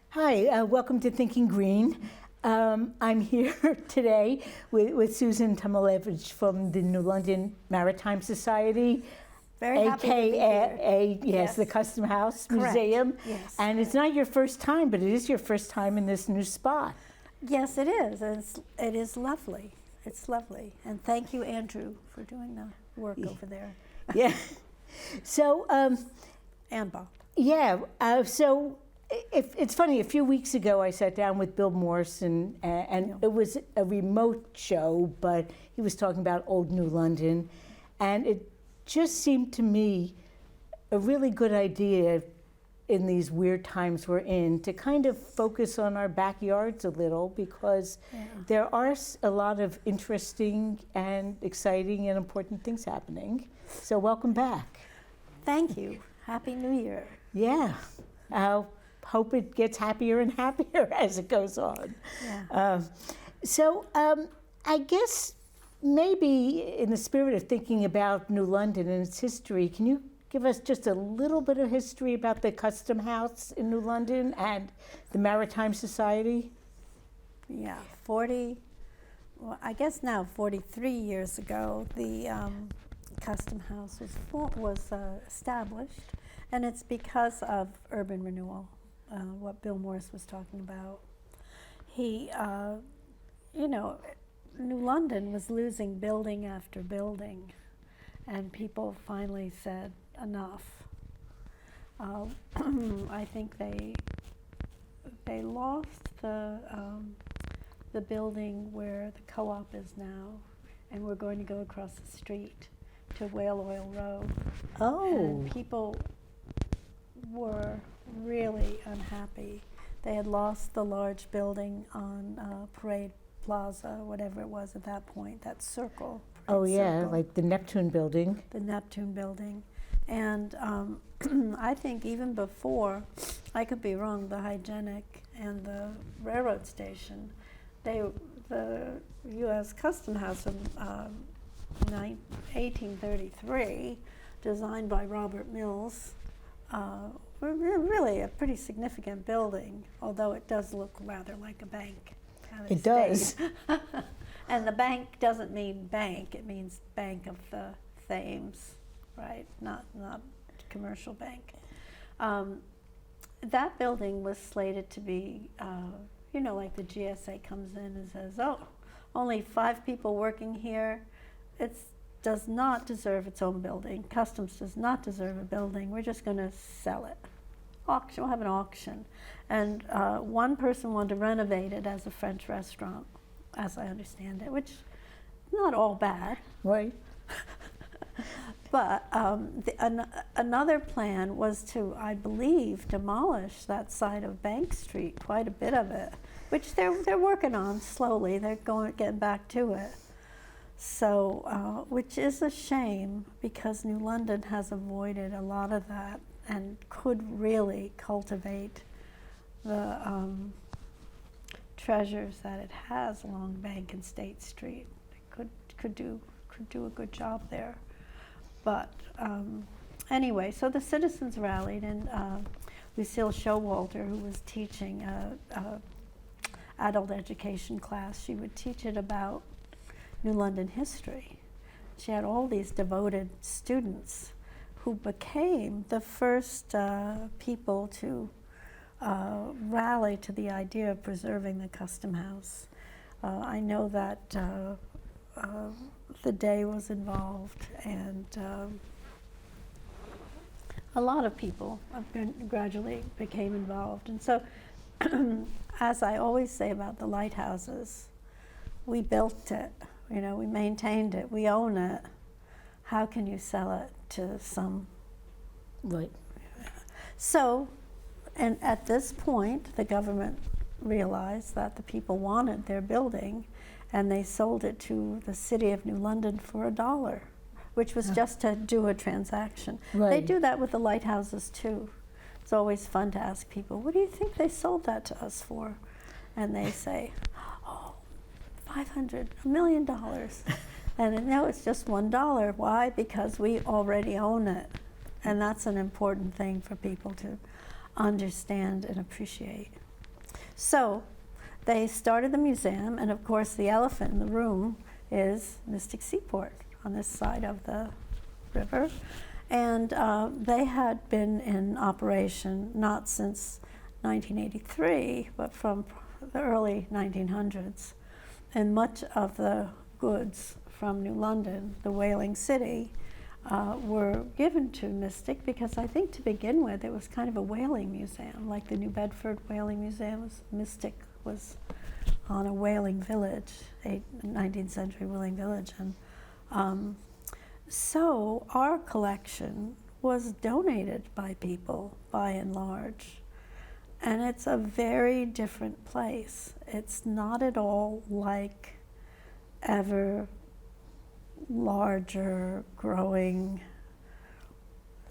Hi, welcome to Thinking Green. I'm here today with Susan Tamulevich from the New London Maritime Society, Very happy to be here. Yes, the Custom House Correct. Museum. Yes. And it's not your first time, but it is your first time in this new spot. Yes, it is. It is lovely. It's lovely. And thank you, Andrew, for doing the work over there. Yeah. So, And Bob. yeah, it's funny, a few weeks ago I sat down with Bill Morse and it was a remote show, but he was talking about old New London, and it just seemed to me a really good idea in these weird times we're in to kind of focus on our backyards a little, because there are a lot of interesting and exciting and important things happening. So welcome back. Thank you. Happy New Year. Yeah. Hope it gets happier and happier as it goes on. Yeah. I guess maybe in the spirit of thinking about New London and its history, can you give us just a little bit of history about the Custom House in New London and the Maritime Society? Yeah, I guess now 43 years ago, the Custom House was established, and it's because of urban renewal. What Bill Morse was talking about. He, New London was losing building after building, and people finally said enough. I think they lost the building where the co-op is now, and we're going to go across the street to Whale Oil Road. Oh. And people were really unhappy. They had lost the large building on Parade Plaza, whatever it was at that point, that circle. Oh yeah, circle. like the Neptune building. The Neptune building. And I think even before, I could be wrong, the Hygienic and the railroad station, the U.S. Custom House in 1833, designed by Robert Mills, really a pretty significant building, although it does look rather like a bank. It does. And the bank doesn't mean bank, it means Bank of the Thames, right? Not commercial bank. That building was slated to be, like the GSA comes in and says, oh, only 5 people working here. It does not deserve its own building. Customs does not deserve a building. We're just going to sell it. Auction. We'll have an auction. And one person wanted to renovate it as a French restaurant, as I understand it, which is not all bad. Right. But another plan was to, I believe, demolish that side of Bank Street, quite a bit of it, which they're working on slowly. They're getting back to it. So, which is a shame, because New London has avoided a lot of that and could really cultivate the treasures that it has along Bank and State Street. It could do a good job there. But anyway, so the citizens rallied, and Lucille Showalter, who was teaching a adult education class, she would teach it about New London history. She had all these devoted students who became the first people to rally to the idea of preserving the Custom House. I know that the day was involved, and a lot of people gradually became involved. And so, as I always say about the lighthouses, we built it, you know, we maintained it, we own it. How can you sell it to some? Right. So, and at this point, the government realized that the people wanted their building, and they sold it to the City of New London for $1, which was just to do a transaction. Right. They do that with the lighthouses too. It's always fun to ask people, what do you think they sold that to us for? And they say, oh, $500, $1 million. And no, it's just $1. Why? Because we already own it. And that's an important thing for people to understand and appreciate. So they started the museum, and of course the elephant in the room is Mystic Seaport on this side of the river. And they had been in operation not since 1983, but from the early 1900s. And much of the goods from New London, the whaling city, were given to Mystic because I think to begin with it was kind of a whaling museum, like the New Bedford Whaling Museum. Mystic was on a whaling village, a 19th century whaling village. And so our collection was donated by people, by and large. And it's a very different place. It's not at all like ever larger growing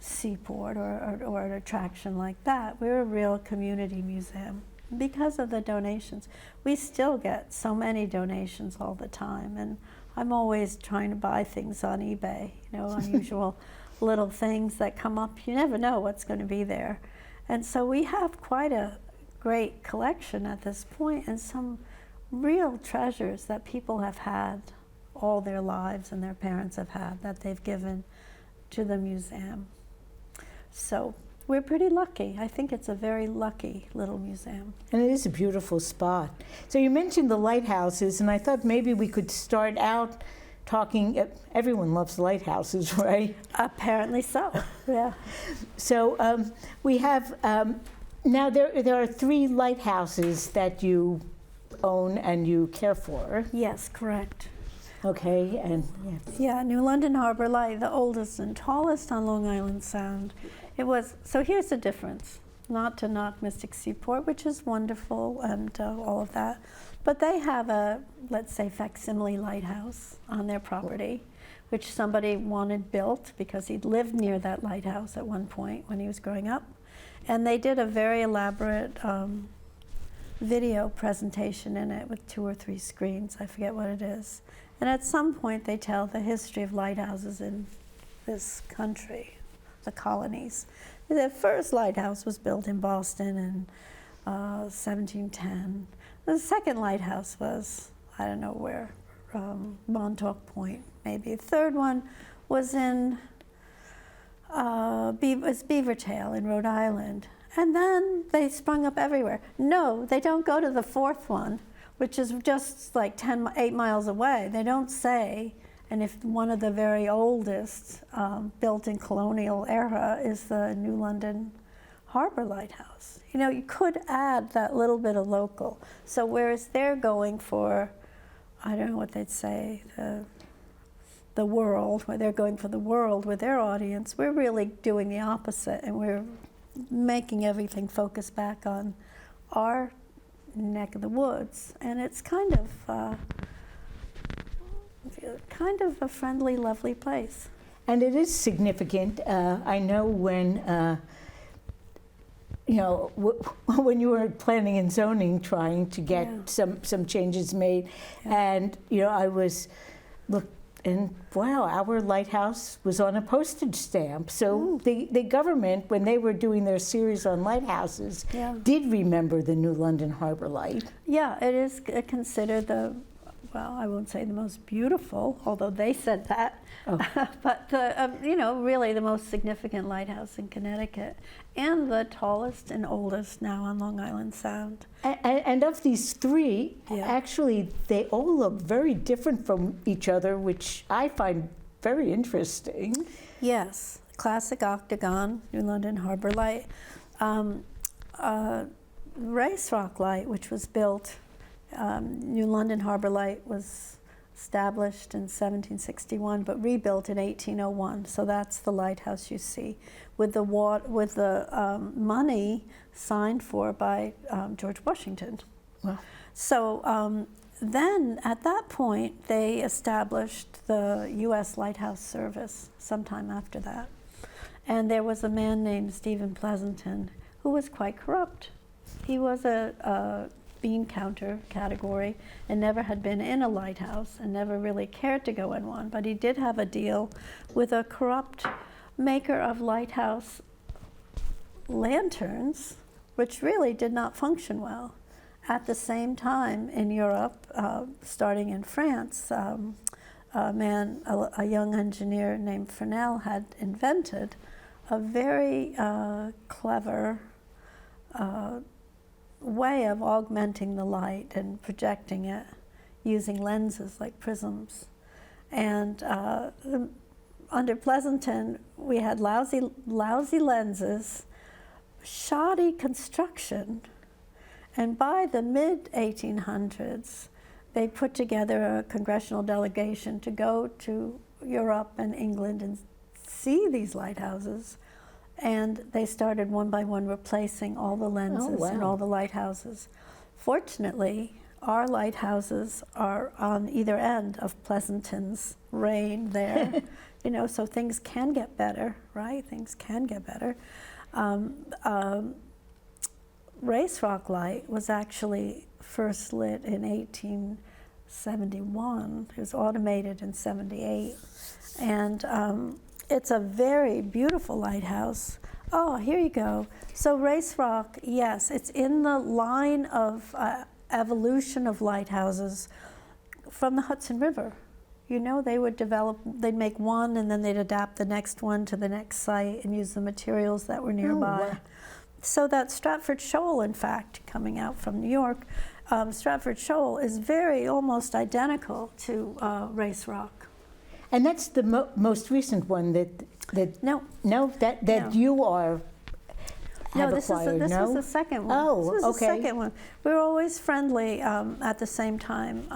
seaport or an attraction like that. We're a real community museum because of the donations. We still get so many donations all the time, and I'm always trying to buy things on eBay, you know, unusual little things that come up. You never know what's going to be there. And so we have quite a great collection at this point, and some real treasures that people have had all their lives and their parents have had that they've given to the museum. So we're pretty lucky. I think it's a very lucky little museum. And it is a beautiful spot. So you mentioned the lighthouses, and I thought maybe we could start out talking, everyone loves lighthouses, right? Apparently so, yeah. So we have, now there are 3 lighthouses that you own and you care for. Yes, correct. Okay, and Yeah, New London Harbor Light, the oldest and tallest on Long Island Sound. It was, so here's the difference. Not to knock Mystic Seaport, which is wonderful and all of that, but they have a, let's say, facsimile lighthouse on their property, which somebody wanted built because he'd lived near that lighthouse at one point when he was growing up. And they did a very elaborate video presentation in it with 2 or 3 screens, I forget what it is. And at some point they tell the history of lighthouses in this country, the colonies. The first lighthouse was built in Boston in 1710. The second lighthouse was, I don't know where, Montauk Point maybe. The third one was in Beavertail in Rhode Island. And then they sprung up everywhere. No, they don't go to the 4th one, which is just like 8 miles away. They don't say, and if one of the very oldest built in colonial era is the New London Harbor Lighthouse. You know, you could add that little bit of local. So whereas they're going for, I don't know what they'd say, the world, where they're going for the world with their audience, we're really doing the opposite, and we're making everything focus back on our neck of the woods, and it's kind of a friendly, lovely place. And it is significant. I know when, you know, when you were planning and zoning, trying to get some changes made, and you know, I was and wow, our lighthouse was on a postage stamp. So the government, when they were doing their series on lighthouses, did remember the New London Harbor Light. Yeah, it is considered well, I won't say the most beautiful, although they said that, Oh. but really the most significant lighthouse in Connecticut, and the tallest and oldest now on Long Island Sound. And of these three, Yeah. actually, they all look very different from each other, which I find very interesting. Yes, classic octagon, New London Harbor Light. Race Rock Light, which was built, New London Harbor Light was established in 1761, but rebuilt in 1801. So that's the lighthouse you see, with the money signed for by George Washington. Wow. So then, at that point, they established the U.S. Lighthouse Service sometime after that. And there was a man named Stephen Pleasanton who was quite corrupt. He was a bean counter category and never had been in a lighthouse and never really cared to go in one. But he did have a deal with a corrupt maker of lighthouse lanterns, which really did not function well. At the same time, in Europe, starting in France, a young engineer named Fresnel had invented a very clever way of augmenting the light and projecting it using lenses like prisms. And under Pleasanton, we had lousy lenses, shoddy construction, and by the mid-1800s, they put together a congressional delegation to go to Europe and England and see these lighthouses. And they started one by one replacing all the lenses in all the lighthouses. Fortunately, our lighthouses are on either end of Pleasanton's reign there. So things can get better, right? Things can get better. Race Rock Light was actually first lit in 1871. It was automated in 78. And it's a very beautiful lighthouse. Oh, here you go. So Race Rock, yes, it's in the line of evolution of lighthouses from the Hudson River. They would they'd make one and then they'd adapt the next one to the next site and use the materials that were nearby. Oh, wow. So that Stratford Shoal, in fact, coming out from New York, Stratford Shoal is almost identical to Race Rock. And that's the most recent one that No. you are have this acquired. This was the second one. Oh, this was okay. the second one. We were always friendly at the same time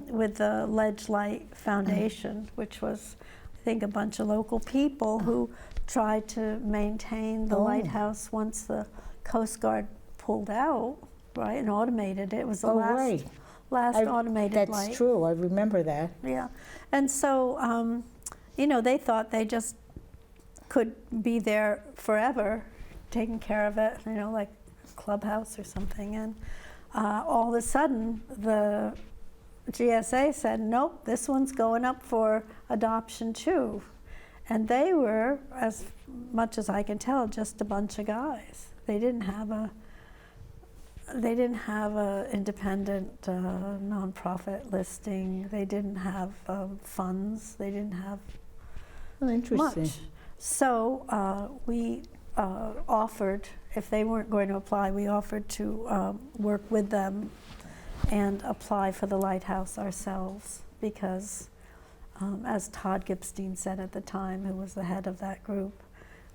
with the Ledge Light Foundation, which was, I think, a bunch of local people who tried to maintain the lighthouse once the Coast Guard pulled out, right, and automated it. It was the last automated light. That's true. I remember that. Yeah. And so, they thought they just could be there forever, taking care of it, like a clubhouse or something. And all of a sudden, the GSA said, nope, this one's going up for adoption too. And they were, as much as I can tell, just a bunch of guys. They didn't have a independent nonprofit listing. They didn't have funds. They didn't have Interesting. much. So we offered, if they weren't going to apply, we offered to work with them and apply for the lighthouse ourselves because, as Todd Gipstein said at the time, who was the head of that group,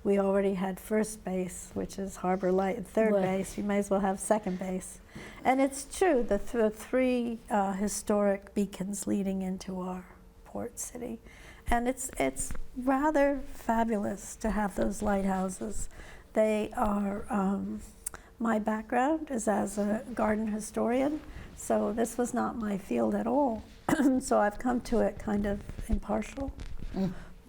we already had first base, which is Harbor Light, and third base. You may as well have second base. And it's true, the three historic beacons leading into our port city. And it's rather fabulous to have those lighthouses. They are, my background is as a garden historian, so this was not my field at all. So I've come to it kind of impartial.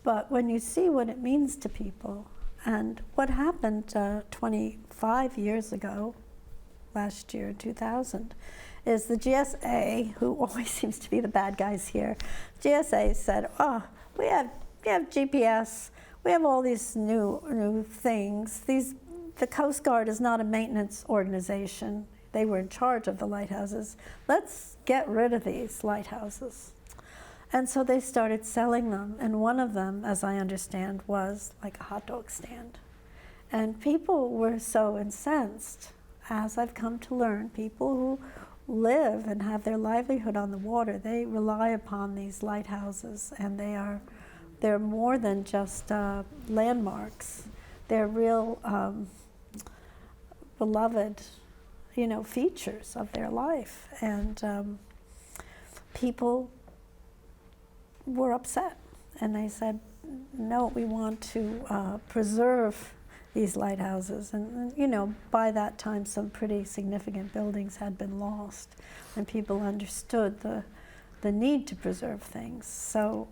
But when you see what it means to people, and what happened 25 years ago, last year, 2000, is the GSA, who always seems to be the bad guys here, GSA said, oh, we have GPS, we have all these new things. The Coast Guard is not a maintenance organization. they were in charge of the lighthouses. Let's get rid of these lighthouses. And so they started selling them, and one of them, as I understand, was like a hot dog stand. And people were so incensed, as I've come to learn, people who live and have their livelihood on the water, they rely upon these lighthouses, and they're more than just landmarks. They're real beloved, features of their life. And people were upset, and they said, no, we want to preserve these lighthouses. And by that time, some pretty significant buildings had been lost, and people understood the need to preserve things. So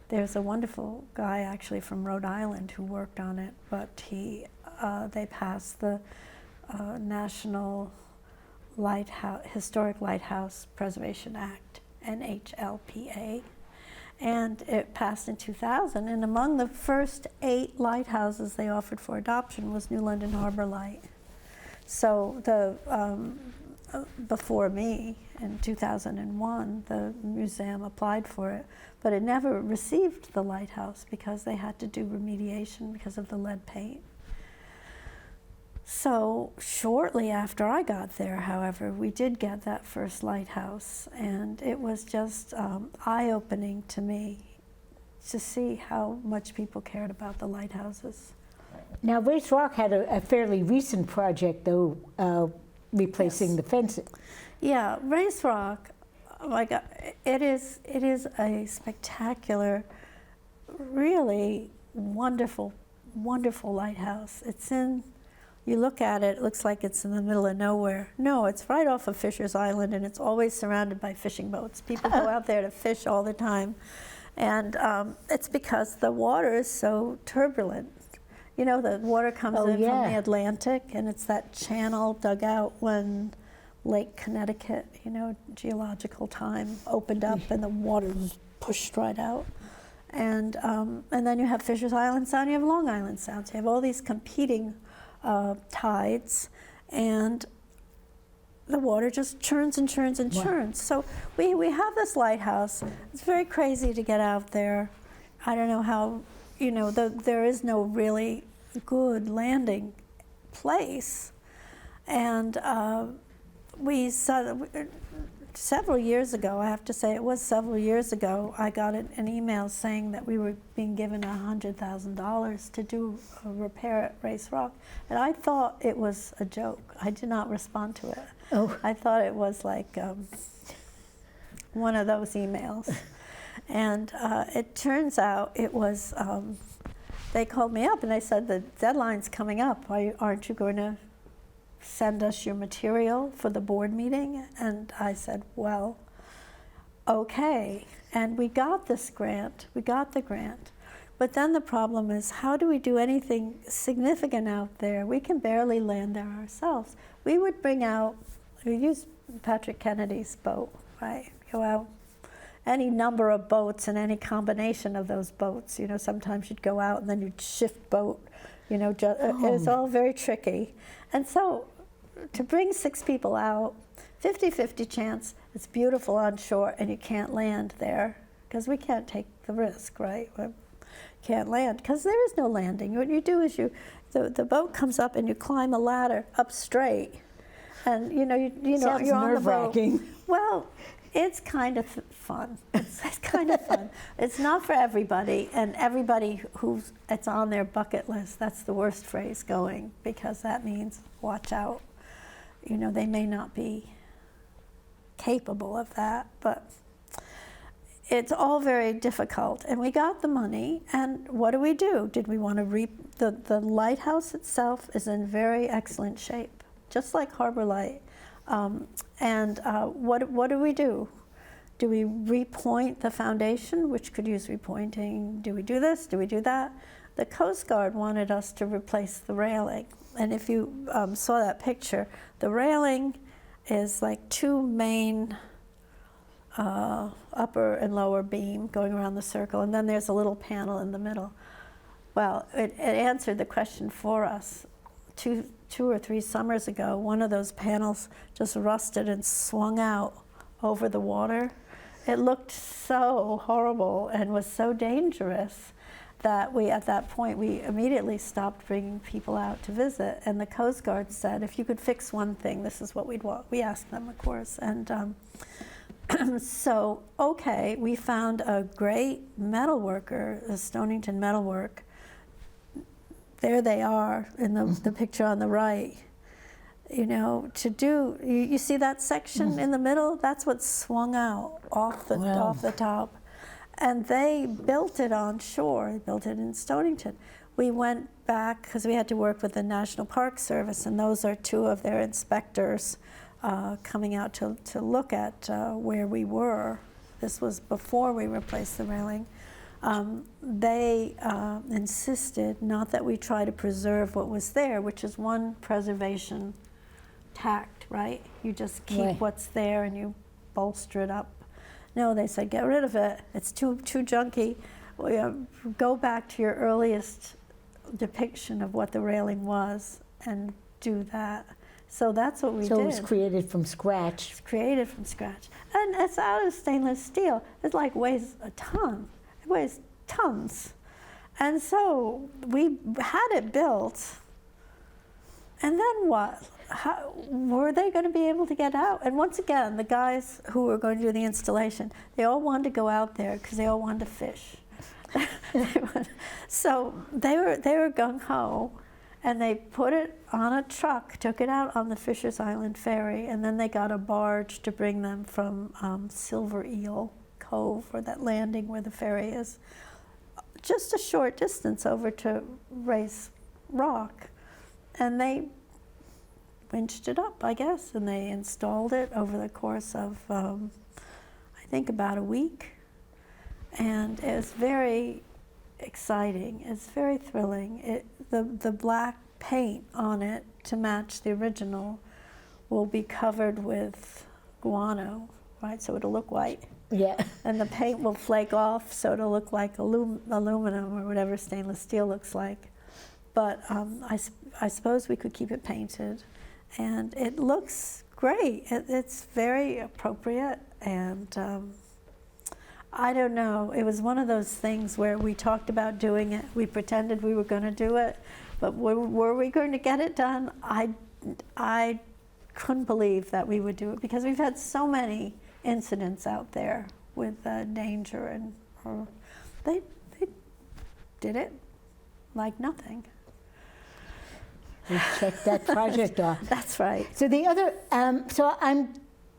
there's a wonderful guy actually from Rhode Island who worked on it, but they passed the National Historic Lighthouse Preservation Act, NHLPA, and it passed in 2000. And among the first 8 lighthouses they offered for adoption was New London Harbor Light. So before me, in 2001, the museum applied for it, but it never received the lighthouse because they had to do remediation because of the lead paint. So shortly after I got there, however, we did get that first lighthouse, and it was just eye-opening to me to see how much people cared about the lighthouses. Now, Race Rock had a fairly recent project, though, replacing the fencing. Yeah, Race Rock, it is a spectacular, really wonderful, wonderful lighthouse. You look at it, it looks like it's in the middle of nowhere. No, it's right off of Fisher's Island, and it's always surrounded by fishing boats. People go out there to fish all the time. And it's because the water is so turbulent. The water comes in from the Atlantic, and it's that channel dug out when Lake Connecticut, geological time, opened up and the water was pushed right out. And then you have Fisher's Island Sound, you have Long Island Sound. So you have all these competing tides, and the water just churns and churns and churns. So we have this lighthouse. It's very crazy to get out there. I don't know how, there is no really good landing place. And several years ago, I have to say it was several years ago, I got an email saying that we were being given $100,000 to do a repair at Race Rock. And I thought it was a joke. I did not respond to it. Oh. I thought it was like one of those emails. And it turns out it was, they called me up and they said, the deadline's coming up. Aren't you going to send us your material for the board meeting? And I said, well, okay. And we got this grant. We got the grant. But then the problem is, how do we do anything significant out there? We can barely land there ourselves. We would we use Patrick Kennedy's boat, right? Go out, any number of boats and any combination of those boats. Sometimes you'd go out and then you'd shift boat. It was all very tricky. And so to bring 6 people out, 50-50 chance, it's beautiful on shore and you can't land there because we can't take the risk, right? We can't land because there is no landing. What you do is the boat comes up and you climb a ladder up straight. And you're on the boat. Well, it's kind of fun. It's kind of fun. It's not for everybody, and everybody it's on their bucket list. That's the worst phrase going, because that means watch out. They may not be capable of that, but it's all very difficult. And we got the money, and what do? Did we want to the lighthouse itself is in very excellent shape, just like Harbor Light. What do? Do we repoint the foundation, which could use repointing? Do we do this? Do we do that? The Coast Guard wanted us to replace the railing. And if you saw that picture, the railing is like 2 main upper and lower beam going around the circle, and then there's a little panel in the middle. Well, it answered the question for us. 2 or 3 summers ago, one of those panels just rusted and swung out over the water. It looked so horrible and was so dangerous that at that point, we immediately stopped bringing people out to visit. And the Coast Guard said, if you could fix one thing, this is what we'd want. We asked them, of course. And so, okay, we found a great metal worker, a Stonington metalwork. There they are in the picture on the right. You know, you see that section in the middle? That's what swung out off the top. And they built it on shore, they built it in Stonington. We went back, because we had to work with the National Park Service, and those are 2 of their inspectors coming out to look at where we were. This was before we replaced the railing. They insisted not that we try to preserve what was there, which is one preservation tact, right? You just keep what's there and you bolster it up. No, they said, get rid of it. It's too junky. Go back to your earliest depiction of what the railing was and do that. So that's what we did. So it was created from scratch. It's created from scratch. And it's out of stainless steel. It weighs a ton. It weighs tons. And so we had it built. And then what? How, were they going to be able to get out? And once again, the guys who were going to do the installation, they all wanted to go out there because they all wanted to fish. So they were gung-ho, and they put it on a truck, took it out on the Fisher's Island ferry, and then they got a barge to bring them from Silver Eel Cove, or that landing where the ferry is, just a short distance over to Race Rock. And they winched it up, I guess, and they installed it over the course of, I think, about a week. And it's very exciting. It's very thrilling. The black paint on it to match the original will be covered with guano, right? So it'll look white. Yeah. And the paint will flake off, so it'll look like aluminum or whatever stainless steel looks like. But I suppose we could keep it painted. And it looks great. It's very appropriate, and I don't know. It was one of those things where we talked about doing it. We pretended we were going to do it, but were we going to get it done? I couldn't believe that we would do it, because we've had so many incidents out there with danger, and they did it like nothing. We checked that project off. That's right. So the other, so I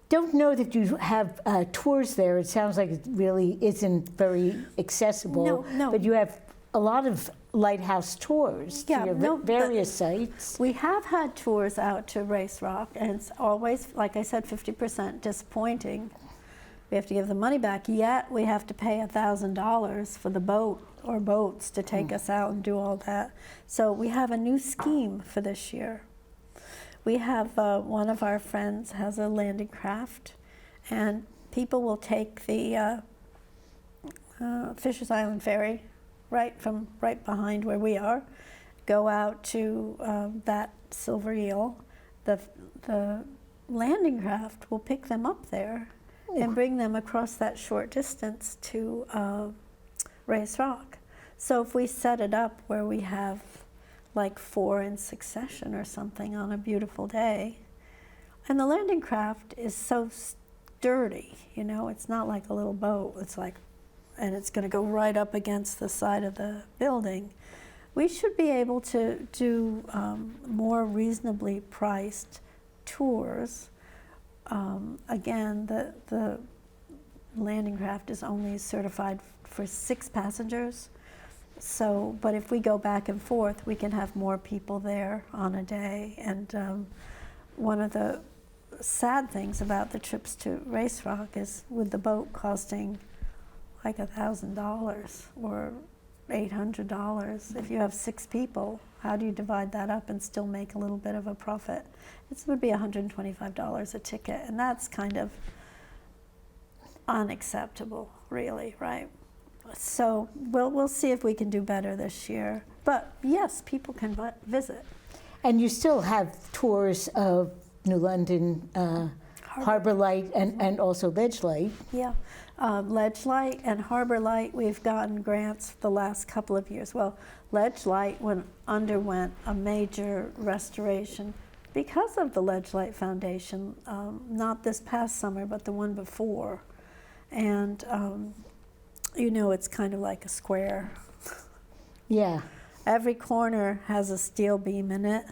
don't know that you have tours there. It sounds like it really isn't very accessible. No. But you have a lot of lighthouse tours to your various sites. We have had tours out to Race Rock, and it's always, like I said, 50% disappointing. We have to give the money back, yet we have to pay $1,000 for the boat or boats to take us out and do all that. So we have a new scheme for this year. We have one of our friends has a landing craft, and people will take the Fisher's Island ferry right behind where we are, go out to that Silver Eel. The landing craft will pick them up there and bring them across that short distance to Race Rock. So if we set it up where we have like 4 in succession or something on a beautiful day, and the landing craft is so sturdy, you know, it's not like a little boat, it's like, and it's going to go right up against the side of the building. We should be able to do more reasonably priced tours. Again, the landing craft is only certified for 6 passengers. So, but if we go back and forth, we can have more people there on a day. And one of the sad things about the trips to Race Rock is with the boat costing like $1,000 or $800. If you have 6 people, how do you divide that up and still make a little bit of a profit? It would be $125 a ticket, and that's kind of unacceptable, really, right? So we'll see if we can do better this year. But yes, people can visit. And you still have tours of New London, Harbor Light, and also Ledge Light. Yeah, Ledge Light and Harbor Light, we've gotten grants the last couple of years. Well, Ledge Light underwent a major restoration because of the Ledge Light Foundation, not this past summer, but the one before. And, you know, it's kind of like a square. Yeah. Every corner has a steel beam in it.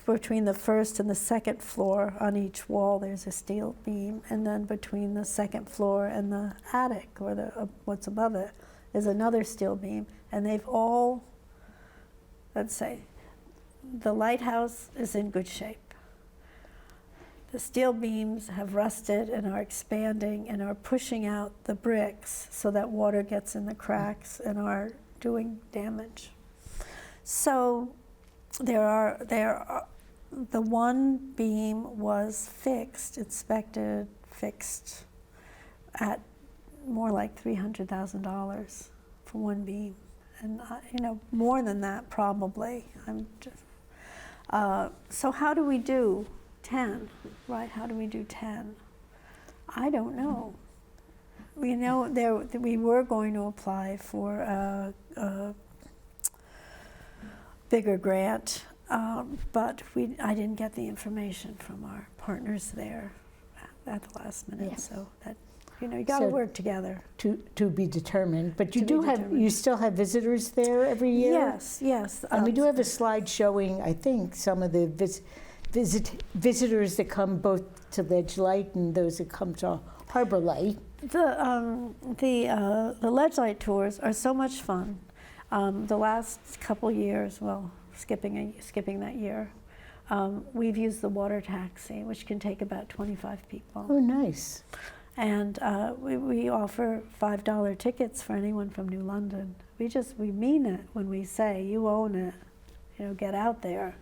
Between the first and the second floor on each wall, there's a steel beam, and then between the second floor and the attic, or what's above it, is another steel beam. And they've all, let's say, the lighthouse is in good shape. The steel beams have rusted and are expanding and are pushing out the bricks so that water gets in the cracks and are doing damage. So the one beam was inspected, fixed at more like $300,000 for one beam, and you know, more than that probably. So how do we do 10, right? How do we do 10? I don't know. We know we were going to apply for a bigger grant, but I didn't get the information from our partners there at the last minute. Yeah. So that, you know, you got to work together. To be determined. But you still have visitors there every year? Yes, yes. And we do have a slide showing, I think, some of the visitors that come both to Ledge Light and those that come to Harbor Light. The Ledge Light tours are so much fun. The last couple years, well, skipping that year, we've used the water taxi, which can take about 25 people. Oh, nice. And we offer $5 tickets for anyone from New London. We mean it when we say, you own it, you know, get out there.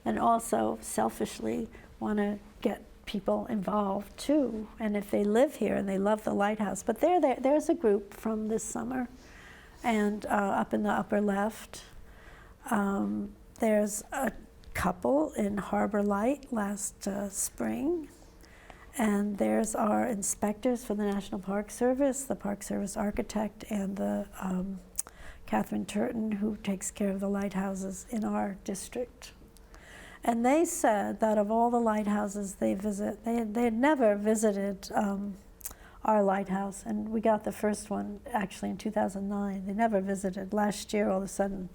And also, selfishly, want to get people involved too. And if they live here and they love the lighthouse, but there's a group from this summer. And up in the upper left, there's a couple in Harbor Light last spring. And there's our inspectors for the National Park Service, the Park Service architect, and the Catherine Turton, who takes care of the lighthouses in our district. And they said that of all the lighthouses they visit, they had never visited our lighthouse, and we got the first one actually in 2009. They never visited. Last year, all of a sudden,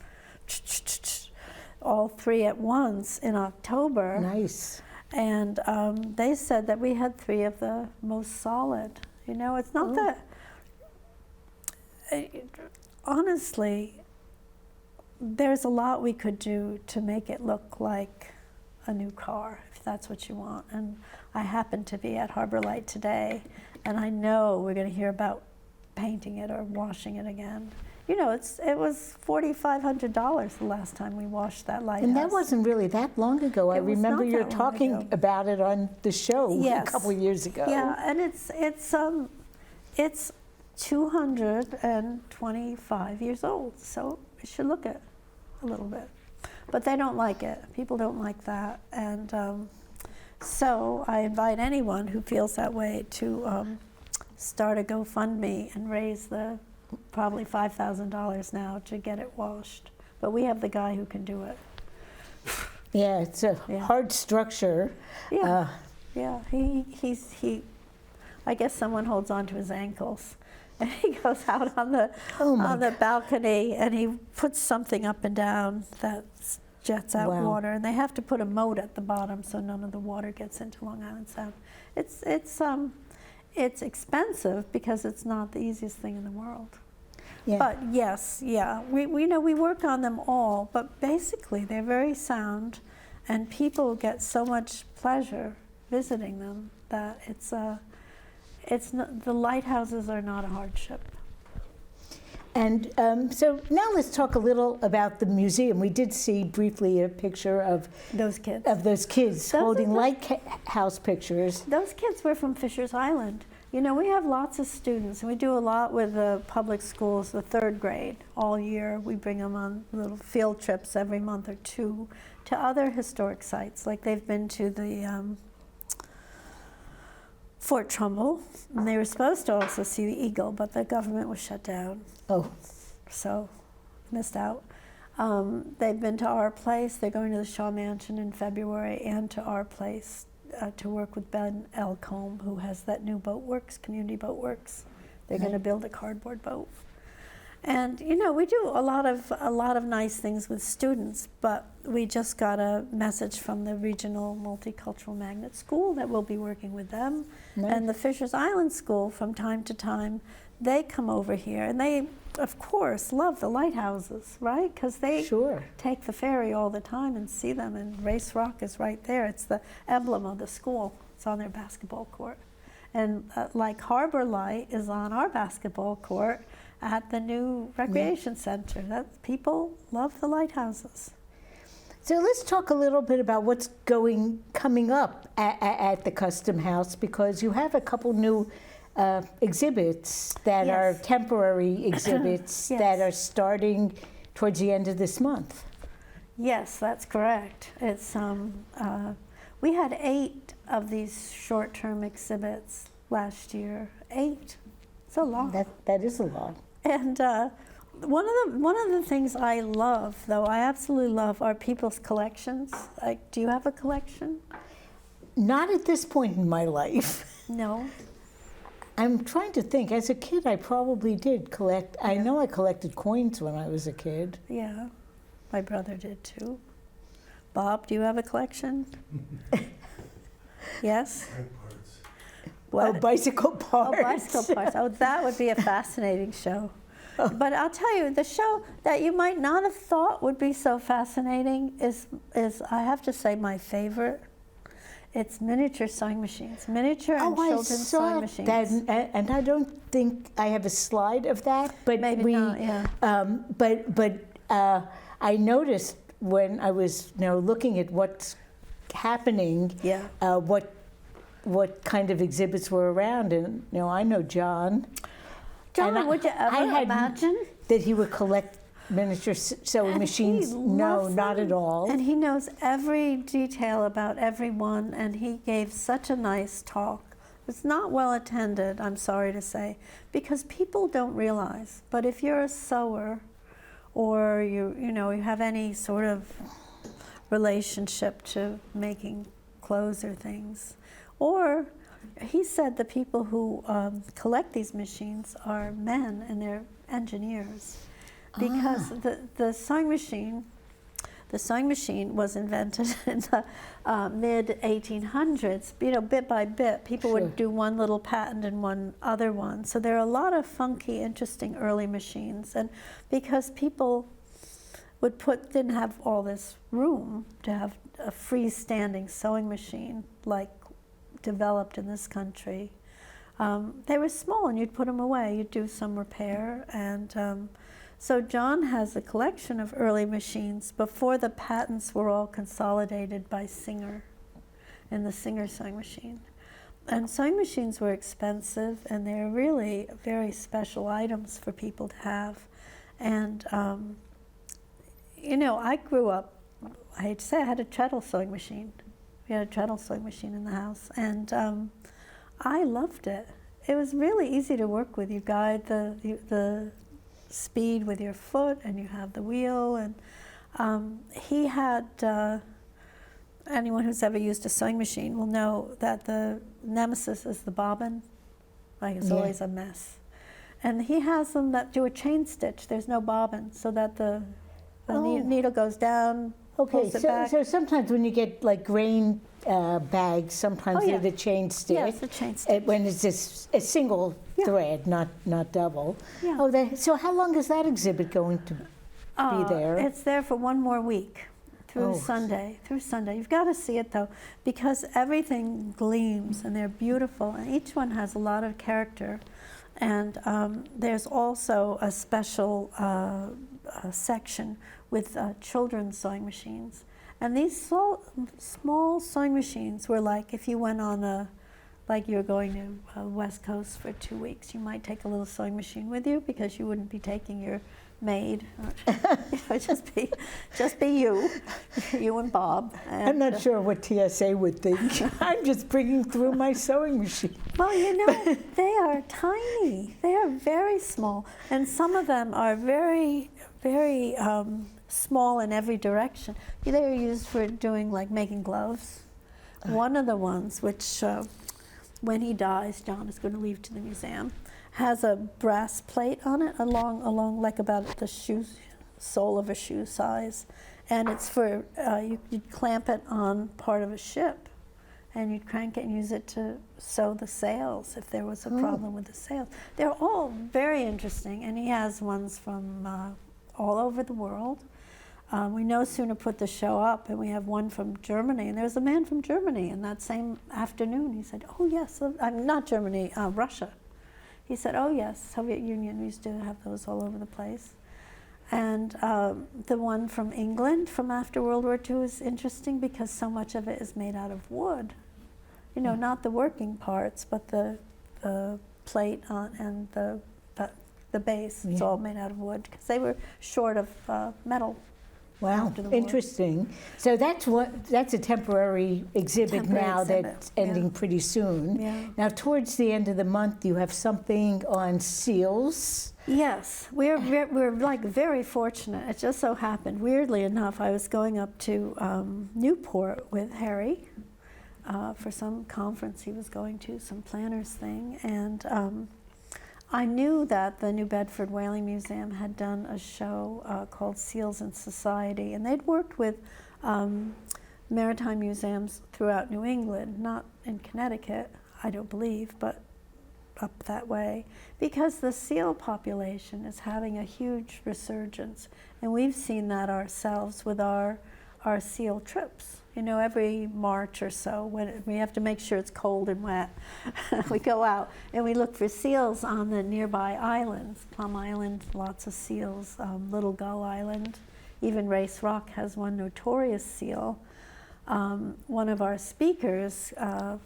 all three at once in October. Nice. And they said that we had 3 of the most solid. You know, it's not that, honestly, there's a lot we could do to make it look like a new car, if that's what you want. And I happen to be at Harbor Light today, and I know we're going to hear about painting it or washing it again. You know, it was $4,500 the last time we washed that lighthouse. And that wasn't really that long ago. I remember you talking about it on the show a couple of years ago. Yeah, and it's 225 years old, so it should look it a little bit. But they don't like it. People don't like that. And so I invite anyone who feels that way to start a GoFundMe and raise the probably $5,000 now to get it washed. But we have the guy who can do it. Yeah, it's a hard structure. Yeah, he. I guess someone holds on to his ankles, and he goes out on the balcony, and he puts something up and down that jets out water, and they have to put a moat at the bottom so none of the water gets into Long Island Sound. It's expensive because it's not the easiest thing in the world. Yeah. But yes, we know we work on them all, but basically they're very sound, and people get so much pleasure visiting them that it's not, the lighthouses are not a hardship. And so now let's talk a little about the museum. We did see briefly a picture of those kids. Holding lighthouse pictures. Those kids were from Fisher's Island. You know, we have lots of students, and we do a lot with the public schools, the 3rd grade, all year. We bring them on little field trips every month or 2 to other historic sites. Like they've been to the Fort Trumbull, and they were supposed to also see the Eagle, but the government was shut down. Oh, So missed out. They've been to our place. They're going to the Shaw Mansion in February, and to our place to work with Ben Elcombe, who has that new boat works, community boat works. They're going to build a cardboard boat. And you know, we do a lot of nice things with students, but we just got a message from the Regional Multicultural Magnet School that we'll be working with them. Nice. And the Fishers Island School, from time to time, they come over here, and they, of course, love the lighthouses, right? Because they sure. take the ferry all the time and see them, and Race Rock is right there. It's the emblem of the school. It's on their basketball court. And like Harbor Light is on our basketball court at the new recreation center. That people love the lighthouses. So let's talk a little bit about what's coming up at the Custom House, because you have a couple new exhibits that Yes. are temporary exhibits Yes. that are starting towards the end of this month. Yes, that's correct. It's we had 8 of these short-term exhibits last year. 8. It's a lot. That is a lot. And one of the things I love, though, I absolutely love, are people's collections. Like, do you have a collection? Not at this point in my life. No. I'm trying to think. As a kid, I probably did collect. I know I collected coins when I was a kid. Yeah, my brother did too. Bob, do you have a collection? Yes? Parts. What? Oh, bicycle parts. Oh, bicycle parts. Oh, that would be a fascinating show. But I'll tell you, the show that you might not have thought would be so fascinating is I have to say, my favorite. It's miniature sewing machines, miniature and children's sewing machines. That, and I don't think I have a slide of that, but Maybe not, yeah. But I noticed when I was looking at what's happening, Yeah. what kind of exhibits were around, and I know John. John, And would you I ever had imagine? that he would collect miniature sewing And machines? he No, loves not them. at all. And he knows every detail about everyone, and he gave such a nice talk. It's not well attended, I'm sorry to say, because people don't realize. But if you're a sewer, or you have any sort of relationship to making clothes or things, or he said the people who collect these machines are men and they're engineers, because the sewing machine was invented in the mid 1800s. Bit by bit, people Sure. would do one little patent and one other one. So there are a lot of funky, interesting early machines, and because people didn't have all this room to have a freestanding sewing machine like developed in this country. They were small, and you'd put them away. You'd do some repair, and so John has a collection of early machines before the patents were all consolidated by Singer, in the Singer sewing machine. And sewing machines were expensive, and they're really very special items for people to have. And I grew up. I hate to say, I had a treadle sewing machine. We had a treadle sewing machine in the house, and I loved it. It was really easy to work with. You guide the speed with your foot, and you have the wheel. And he had, anyone who's ever used a sewing machine will know that the nemesis is the bobbin. Like, it's always a mess. And he has them that do a chain stitch. There's no bobbin, so that the needle goes down. Okay, Pulls it back. so sometimes when you get like grain bags, sometimes Oh, yeah. they're the chain stitch. Yes, the chain stitch. When it's a single Yeah. thread, not double. Yeah. Oh, so how long is that exhibit going to be there? It's there for one more week, through Oh. Sunday. You've got to see it, though, because everything gleams, and they're beautiful, and each one has a lot of character. And there's also a special section with children's sewing machines. And these small sewing machines were like, if you went on like you're going to West Coast for 2 weeks, you might take a little sewing machine with you, because you wouldn't be taking your maid. Just be you and Bob. And, I'm not sure what TSA would think. I'm just bringing through my sewing machine. Well, they are tiny. They are very small, and some of them are very, very small in every direction. They are used for doing like making gloves. One of the ones, which when he dies, John is going to leave to the museum, has a brass plate on it along like about the sole of a shoe size, and it's for you'd clamp it on part of a ship, and you'd crank it and use it to sew the sails if there was a problem with the sails. They're all very interesting, and he has ones from all over the world. We no sooner put the show up, and we have one from Germany, and there's a man from Germany, and that same afternoon he said, oh yes, not Germany, Russia. He said, oh yes, Soviet Union, we used to have those all over the place. And the one from England from after World War II is interesting because so much of it is made out of wood. Not the working parts, but the plate and the base. It's all made out of wood because they were short of metal. Wow, interesting. So that's a temporary exhibit now that's ending pretty soon. Yeah. Now, towards the end of the month, you have something on seals. Yes, we're like very fortunate. It just so happened, weirdly enough, I was going up to Newport with Harry for some conference he was going to, some planners thing, and I knew that the New Bedford Whaling Museum had done a show called Seals in Society, and they'd worked with maritime museums throughout New England, not in Connecticut, I don't believe, but up that way, because the seal population is having a huge resurgence, and we've seen that ourselves with our seal trips. Every March or so, when we have to make sure it's cold and wet, we go out and we look for seals on the nearby islands. Plum Island, lots of seals. Little Gull Island, even Race Rock has one notorious seal. One of our speakers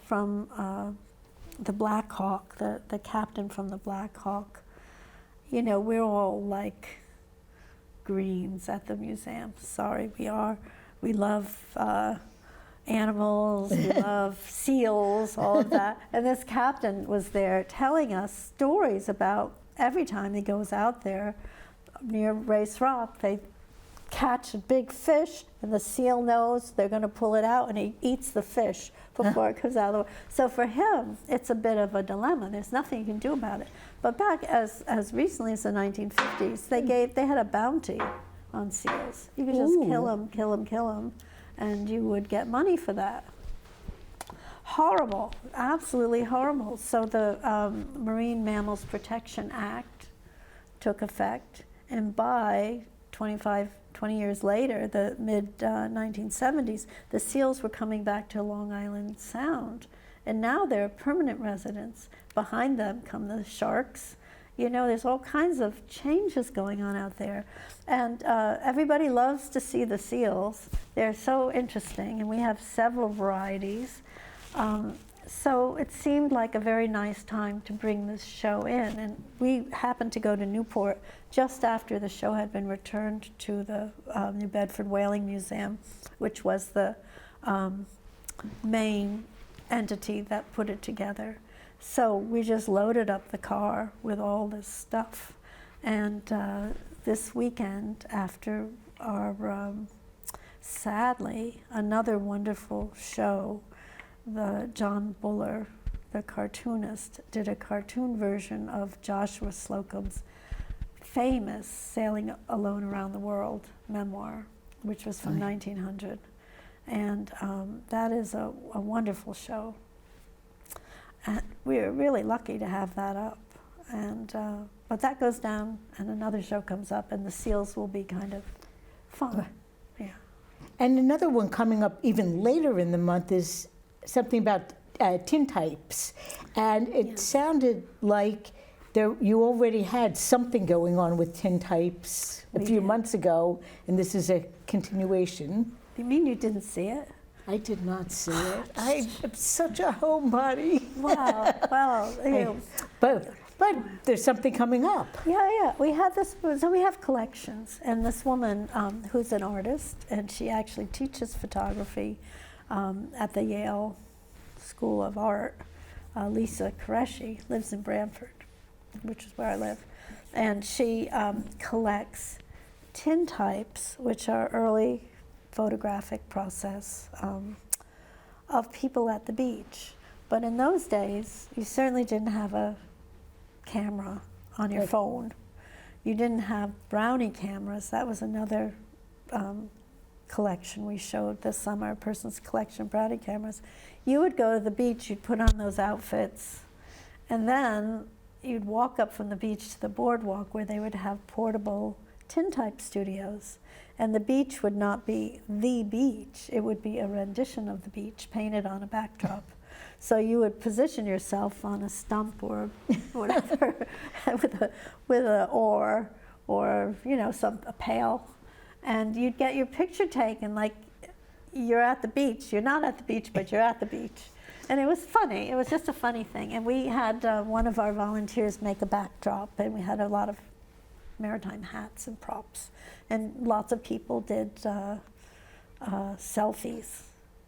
from the Black Hawk, the captain from the Black Hawk, we're all like greens at the museum. Sorry, we are. We love animals, we love seals, all of that. And this captain was there telling us stories about every time he goes out there near Race Rock, they catch a big fish, and the seal knows they're going to pull it out, and he eats the fish before it comes out of the water. So for him, it's a bit of a dilemma. There's nothing you can do about it. But back as recently as the 1950s, they had a bounty on seals. You could just kill them, and you would get money for that. Horrible, absolutely horrible. So the Marine Mammals Protection Act took effect, and by 20 years later, the mid-1970s, the seals were coming back to Long Island Sound, and now they're permanent residents. Behind them come the sharks. There's all kinds of changes going on out there. And everybody loves to see the seals. They're so interesting, and we have several varieties. So it seemed like a very nice time to bring this show in. And we happened to go to Newport just after the show had been returned to the New Bedford Whaling Museum, which was the main entity that put it together. So we just loaded up the car with all this stuff. And this weekend, after our, sadly, another wonderful show, John Buller, the cartoonist, did a cartoon version of Joshua Slocum's famous Sailing Alone Around the World memoir, which was from 1900. And that is a wonderful show. And we're really lucky to have that up. And but that goes down, and another show comes up, and the seals will be kind of fun. Yeah. And another one coming up even later in the month is something about tintypes. And it sounded like you already had something going on with tintypes a few months ago, and this is a continuation. You mean you didn't see it? I did not see it. I'm such a homebody. Wow. Well, But But there's something coming up. Yeah. We had this, so we have collections. And this woman who's an artist, and she actually teaches photography at the Yale School of Art, Lisa Qureshi, lives in Branford, which is where I live. And she collects tintypes, which are early photographic process of people at the beach. But in those days, you certainly didn't have a camera on your phone. You didn't have brownie cameras. That was another collection we showed this summer, a person's collection of brownie cameras. You would go to the beach, you'd put on those outfits, and then you'd walk up from the beach to the boardwalk where they would have portable tintype studios. And the beach would not be the beach, it would be a rendition of the beach painted on a backdrop. So you would position yourself on a stump or whatever with an oar or a pail, and you'd get your picture taken like you're at the beach. You're not at the beach, but you're at the beach. And it was funny. It was just a funny thing. And we had one of our volunteers make a backdrop, and we had a lot of Maritime hats and props. And lots of people did selfies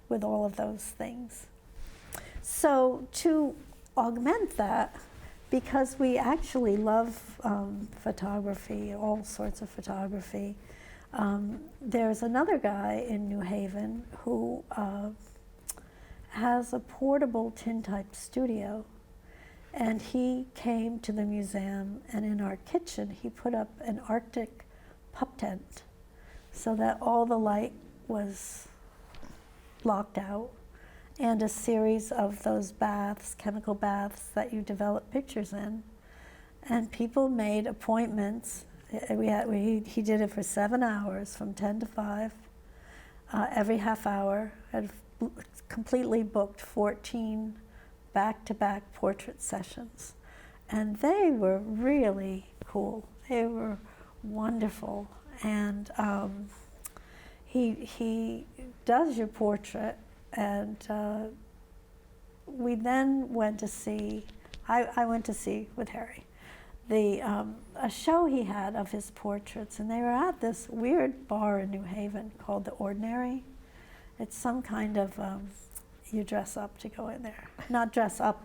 with all of those things. So to augment that, because we actually love photography, all sorts of photography, there's another guy in New Haven who has a portable tintype studio, and he came to the museum, and in our kitchen he put up an Arctic pup tent so that all the light was blocked out, and a series of those baths, chemical baths that you develop pictures in. And people made appointments. He did it for 7 hours from 10 to 5, every half hour. Had completely booked 14 back-to-back portrait sessions. And they were really cool. They were wonderful. And he does your portrait, and we then went to see, I went to see with Harry, a show he had of his portraits, and they were at this weird bar in New Haven called The Ordinary. It's some kind of, you dress up to go in there. Not dress up.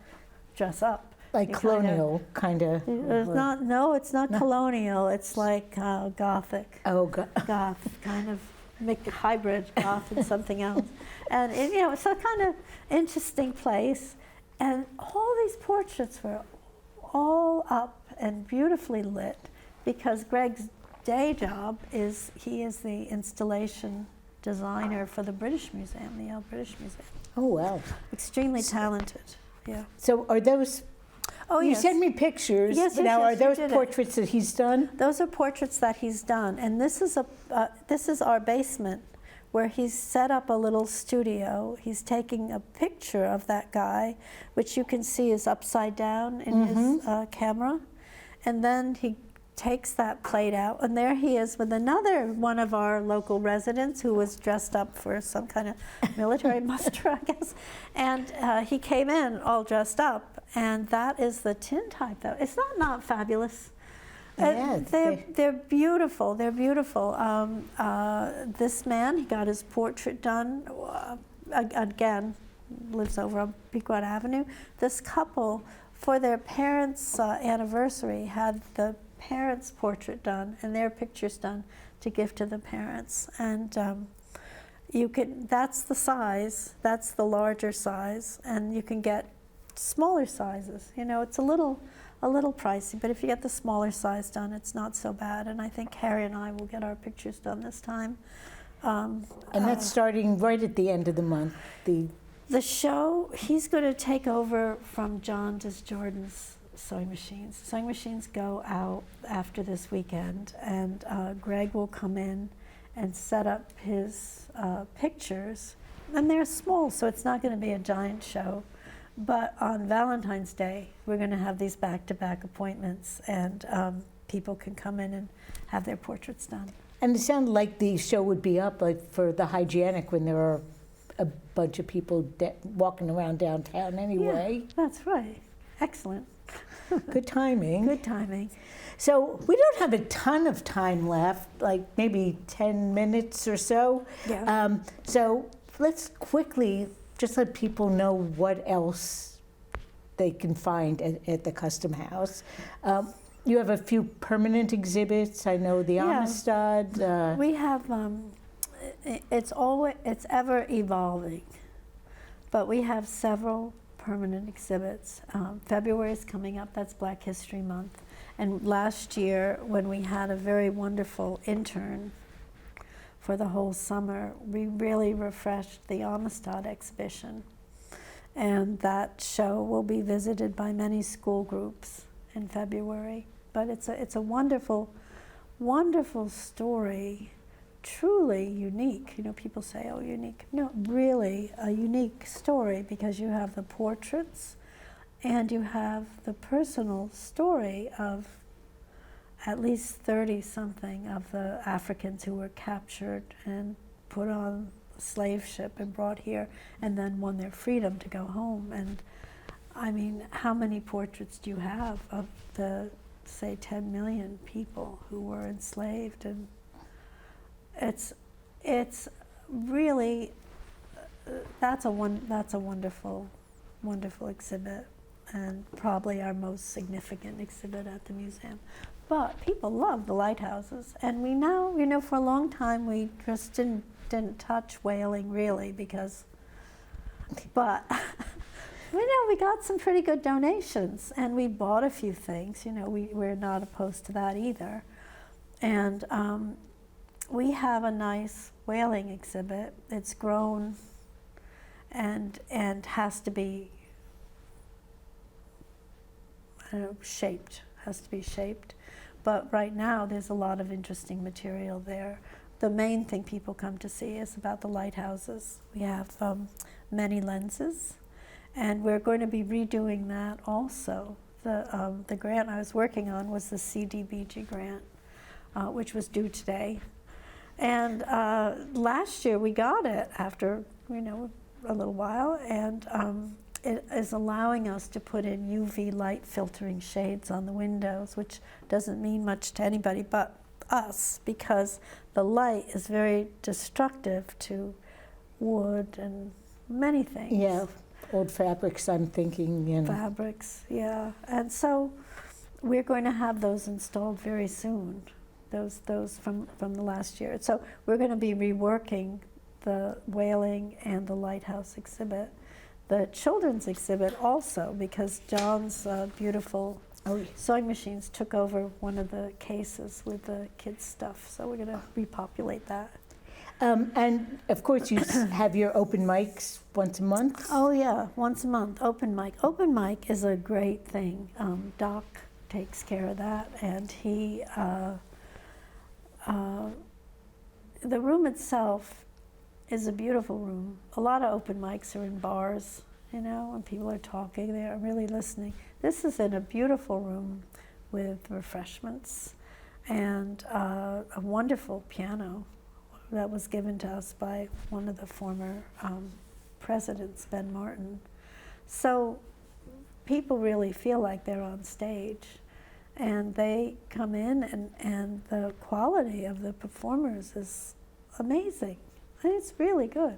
Like colonial, kind of. It's not colonial. It's like Gothic. Oh, Goth, kind of make a hybrid Goth and something else. And it's a kind of interesting place. And all these portraits were all up and beautifully lit, because Greg's day job is he is the installation designer for the British Museum, the Yale British Museum. Oh, wow. Extremely talented, yeah. So are those, you yes. sent me pictures. Yes, now, are those did portraits that he's done? Those are portraits that he's done. And this is our basement, where he's set up a little studio. He's taking a picture of that guy, which you can see is upside down in his camera. And then he takes that plate out, and there he is with another one of our local residents who was dressed up for some kind of military muster, I guess. And he came in all dressed up, and that is the tintype, though. It's not fabulous. Yeah, they're beautiful. They're beautiful. This man, he got his portrait done, again, lives over on Pequot Avenue. This couple, for their parents' anniversary, had the parents' portrait done and their pictures done to give to the parents. And that's the size, that's the larger size, and you can get smaller sizes. It's a little pricey, but if you get the smaller size done, it's not so bad. And I think Harry and I will get our pictures done this time. And that's starting right at the end of the month. The show, he's going to take over from John Desjardins' sewing machines. Sewing machines go out after this weekend, and Greg will come in and set up his pictures. And they're small, so it's not going to be a giant show. But on Valentine's Day, we're going to have these back-to-back appointments, and people can come in and have their portraits done. And it sounded like the show would be up for the hygienic when there are a bunch of people walking around downtown anyway. Yeah, that's right. Excellent. Good timing. Good timing. So we don't have a ton of time left, like maybe 10 minutes or so. Yeah. So let's quickly just let people know what else they can find at the Custom House. You have a few permanent exhibits. I know the Yeah. Amistad. We have, it's ever evolving, but we have several permanent exhibits. February is coming up, that's Black History Month. And last year, when we had a very wonderful intern for the whole summer, we really refreshed the Amistad exhibition. And that show will be visited by many school groups in February. But it's a wonderful, wonderful story, truly unique. You know, people say, oh, unique. No, really a unique story, because you have the portraits and you have the personal story of at least 30-something of the Africans who were captured and put on a slave ship and brought here, and then won their freedom to go home. And I mean, how many portraits do you have of the, say, 10 million people who were enslaved? And it's really, that's a wonderful, wonderful exhibit, and probably our most significant exhibit at the museum. But people love the lighthouses, and we now, you know, for a long time we just didn't touch whaling really, because, but you know, we got some pretty good donations, and we bought a few things. You know, we're not opposed to that either. And we have a nice whaling exhibit. It's grown and has to be, I don't know, shaped, has to be shaped. But right now there's a lot of interesting material there. The main thing people come to see is about the lighthouses. We have many lenses, and we're going to be redoing that also. The grant I was working on was the CDBG grant, which was due today. And last year we got it after, you know, a little while, and it is allowing us to put in UV light filtering shades on the windows, which doesn't mean much to anybody but us, because the light is very destructive to wood and many things. Yeah, old fabrics, I'm thinking. You know. Fabrics, yeah. And so we're going to have those installed very soon, those from the last year. So we're going to be reworking the whaling and the lighthouse exhibit. The children's exhibit also, because John's beautiful sewing machines took over one of the cases with the kids' stuff. So we're going to repopulate that. And of course, you have your open mics once a month. Oh yeah, once a month, open mic. Open mic is a great thing. Doc takes care of that, and he, the room itself is a beautiful room. A lot of open mics are in bars, you know, and people are talking, they are really listening. This is in a beautiful room with refreshments and a wonderful piano that was given to us by one of the former presidents, Ben Martin. So people really feel like they're on stage, and they come in, and the quality of the performers is amazing. It's really good.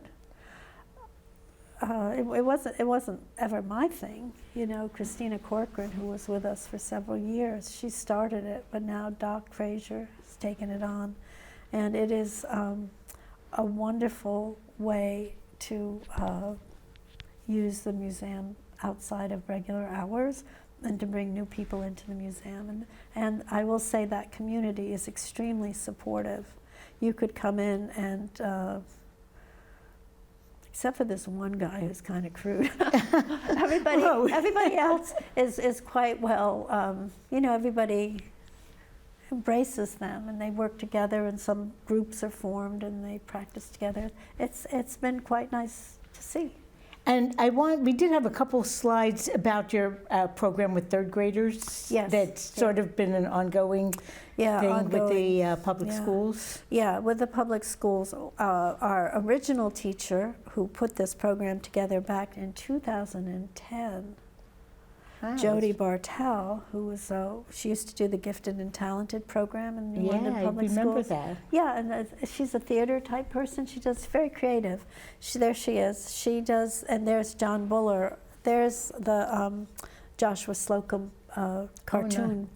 It wasn't ever my thing, you know. Christina Corcoran, who was with us for several years, she started it, but now Doc Frazier has taken it on, and it is a wonderful way to use the museum outside of regular hours, and to bring new people into the museum. And I will say that community is extremely supportive. You could come in and, except for this one guy who's kind of crude, everybody else is quite well, you know, everybody embraces them, and they work together, and some groups are formed and they practice together. It's been quite nice to see. And we did have a couple slides about your program with third graders. Yes. That's sort of been an ongoing thing with the public schools. Yeah, with the public schools. Our original teacher, who put this program together back in 2010, Jody Bartell, who was, she used to do the Gifted and Talented program in New London Public Schools. I remember that. Yeah, and she's a theater type person. She does very creative. There she is. She does, and there's John Buller. There's the Joshua Slocum cartoon,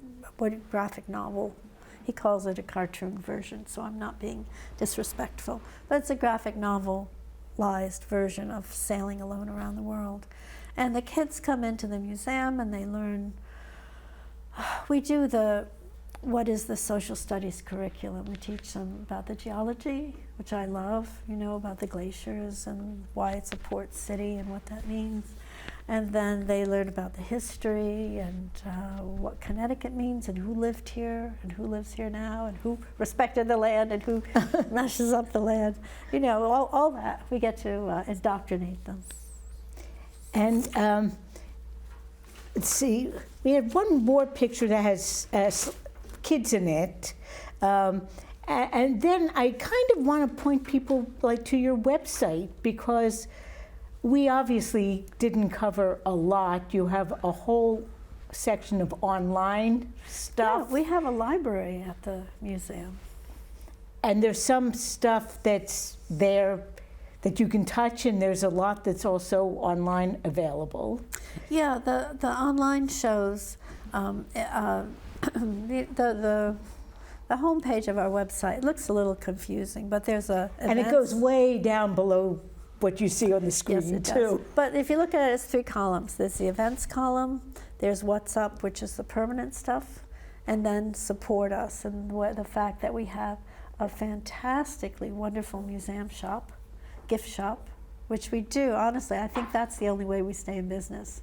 graphic novel. He calls it a cartoon version, so I'm not being disrespectful. But it's a graphic novelized version of Sailing Alone Around the World. And the kids come into the museum and they learn, we do what is the social studies curriculum. We teach them about the geology, which I love, about the glaciers and why it's a port city and what that means. And then they learn about the history and what Connecticut means and who lived here and who lives here now and who respected the land and who messes up the land. All that. We get to indoctrinate them. And let's see, we have one more picture that has kids in it. And then I kind of want to point people to your website, because we obviously didn't cover a lot. You have a whole section of online stuff. Yeah, we have a library at the museum. And there's some stuff that's there that you can touch, and there's a lot that's also online available. Yeah, the online shows, the homepage of our website looks a little confusing, but there's a events. And it goes way down below what you see on the screen, yes, it too. Does. But if you look at it, it's 3 columns. There's the events column, there's What's Up, which is the permanent stuff, and then Support Us, and the fact that we have a fantastically wonderful museum shop, gift shop, which we do. Honestly, I think that's the only way we stay in business,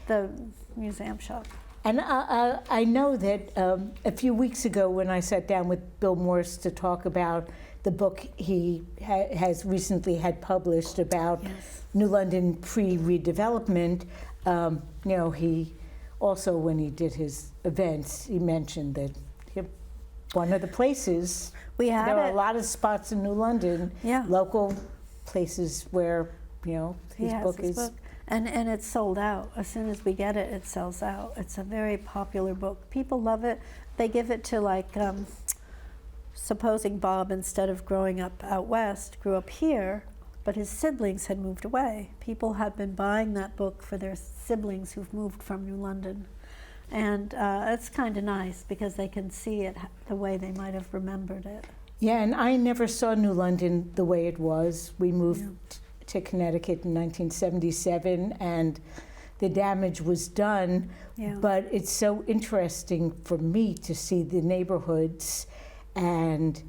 the museum shop. And I know that a few weeks ago when I sat down with Bill Morse to talk about the book he has recently had published about New London pre-redevelopment, he also, when he did his events, he mentioned that one of the places, there are a lot of spots in New London, local places where, his book is. And it's sold out. As soon as we get it, it sells out. It's a very popular book. People love it. They give it to supposing Bob, instead of growing up out west, grew up here, but his siblings had moved away. People have been buying that book for their siblings who've moved from New London. And it's kind of nice because they can see it the way they might have remembered it. Yeah, and I never saw New London the way it was. We moved to Connecticut in 1977, and the damage was done. But it's so interesting for me to see the neighborhoods and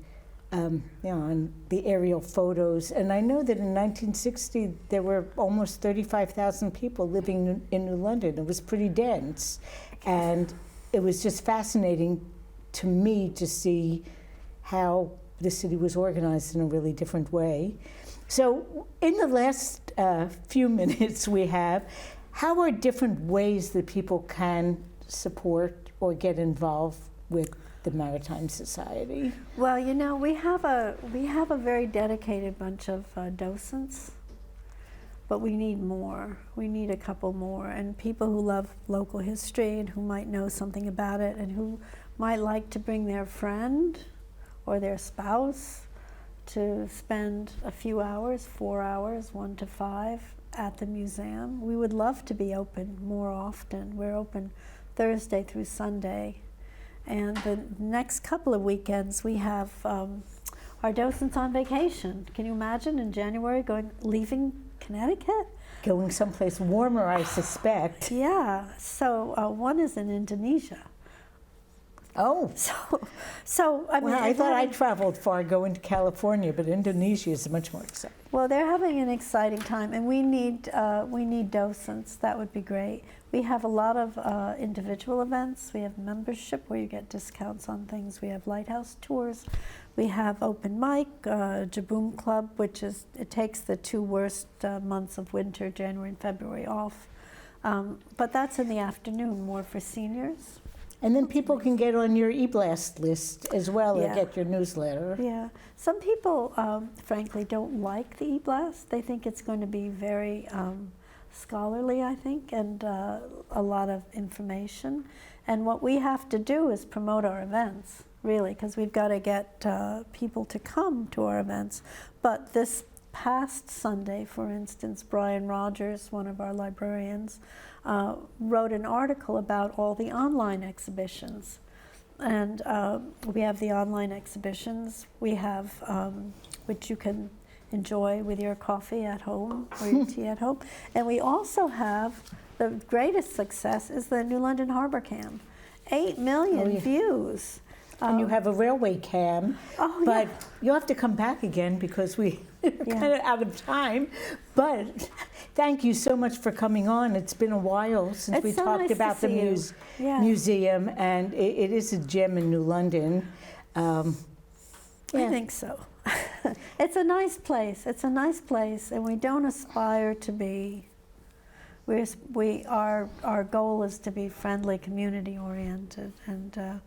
and the aerial photos. And I know that in 1960 there were almost 35,000 people living in New London. It was pretty dense, and it was just fascinating to me to see how the city was organized in a really different way. So in the last few minutes we have, how are different ways that people can support or get involved with the Maritime Society? Well, we have a very dedicated bunch of docents, but we need more. We need a couple more, and people who love local history and who might know something about it and who might like to bring their friend or their spouse to spend a few hours, 4 hours, 1 to 5, at the museum. We would love to be open more often. We're open Thursday through Sunday. And the next couple of weekends we have our docents on vacation. Can you imagine in January leaving Connecticut? Going someplace warmer, I suspect. Yeah, so one is in Indonesia. Oh. So I mean, I thought I traveled far going to California, but Indonesia is much more exciting. Well, they're having an exciting time, and we need docents. That would be great. We have a lot of individual events. We have membership where you get discounts on things. We have lighthouse tours. We have open mic, Jaboom Club, it takes the 2 worst months of winter, January and February, off. But that's in the afternoon, more for seniors. And then people can get on your e-blast list as well, or get your newsletter. Yeah. Some people, frankly, don't like the e-blast. They think it's going to be very scholarly, I think, and a lot of information. And what we have to do is promote our events, really, because we've got to get people to come to our events. But this past Sunday, for instance, Brian Rogers, one of our librarians, wrote an article about all the online exhibitions. And we have the online exhibitions. We have, which you can enjoy with your coffee at home or your tea at home. And we also have, the greatest success is the New London Harbor Cam. 8 million views. And you have a railway cam, but you'll have to come back again because we're kind of out of time. But thank you so much for coming on. It's been a while since we talked about the museum, and it is a gem in New London. I think so. It's a nice place. It's a nice place, and we don't aspire to be. Our goal is to be friendly, community-oriented, and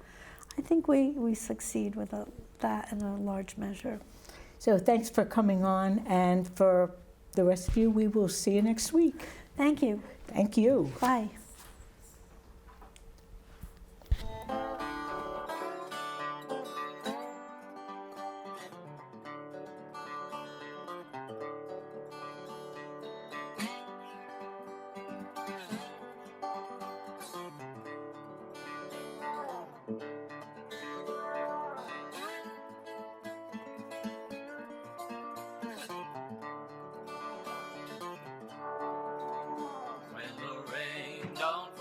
I think we succeed with that in a large measure. So thanks for coming on, and for the rest of you, we will see you next week. Thank you. Thank you. Bye. When the rain don't